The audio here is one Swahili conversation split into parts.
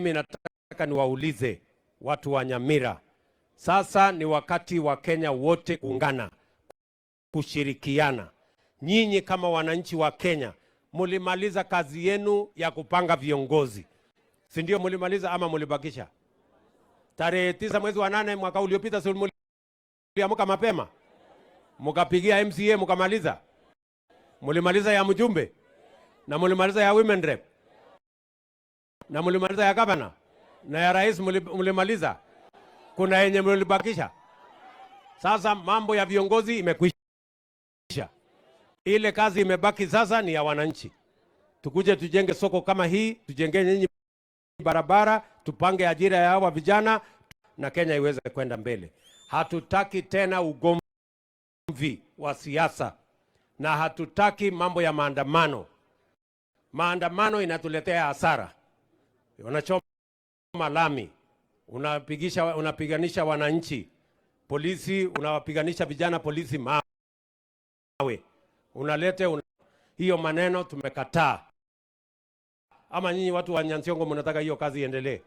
mimi nataka niwaulize watu wa Nyamira, sasa ni wakati wa Kenya wote kuungana, kushirikiana. Nyinyi kama wananchi wa Kenya, mulimaliza kazi yenu ya kupanga viongozi, si ndio? Mulimaliza ama mulibakisha? Tarehe 9 mwezi wa 8 mwaka uliopita, si muliamka mapema mukapigia MCA mukamaliza? Mulimaliza ya mjumbe na mulimaliza ya women rep na mulimaliza ya gavana na ya rais mulimaliza. Kuna yenye mulibakisha. Sasa mambo ya viongozi imekwisha. Ile kazi imebaki sasa ni ya wananchi. Tukuje tujenge soko kama hii, tujenge nyinyi barabara, tupange ajira ya hawa vijana na Kenya iweze kwenda mbele. Hatutaki tena ugomvi wa siasa na hatutaki mambo ya maandamano. Maandamano inatuletea hasara. Wanachoma lami, unapiganisha wananchi. Polisi unawapiganisha vijana, polisi mawe. Hiyo maneno tumekataa. Ama nyinyi watu wa Nyansiongo mnataka hiyo kazi iendelee?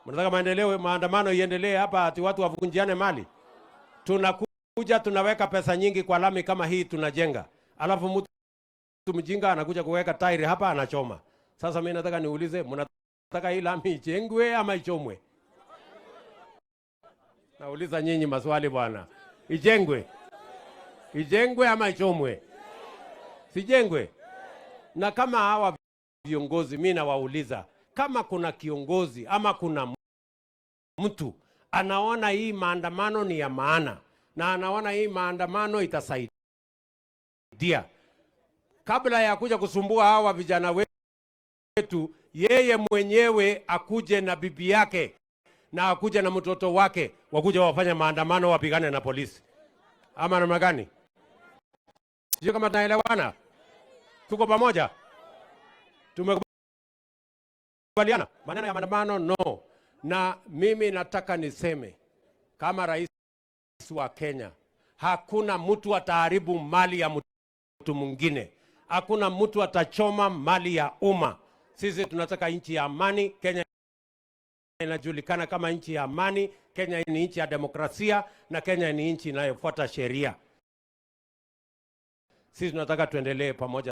Mnataka maandamano iendelee hapa ati watu wavunjiane mali? Tunakuja tunaweka pesa nyingi kwa lami kama hii tunajenga. Alafu mtu mjinga anakuja kuweka tairi hapa anachoma. Sasa mimi nataka niulize, mnataka hii lami ijengwe ama ichomwe? Nauliza nyinyi maswali bwana. Ijengwe? Ijengwe ama ichomwe? Sijengwe. Na kama hawa viongozi, mimi nawauliza, kama kuna kiongozi ama kuna mtu anaona hii maandamano ni ya maana na anaona hii maandamano itasaidia, kabla ya kuja kusumbua hawa vijana wetu, yeye mwenyewe akuje na bibi yake na akuje na mtoto wake, wakuje wafanya maandamano, wapigane na polisi. Ama namna gani? Sio kama tunaelewana? Tuko pamoja? Tumekubaliana maneno ya maandamano? No. Na mimi nataka niseme kama rais wa Kenya, hakuna mtu ataharibu mali ya mtu mwingine. Hakuna mtu atachoma mali ya umma. Sisi tunataka nchi ya amani. Kenya inajulikana kama nchi ya amani. Kenya ni nchi ya demokrasia na Kenya ni nchi inayofuata sheria. Sisi tunataka tuendelee pamoja.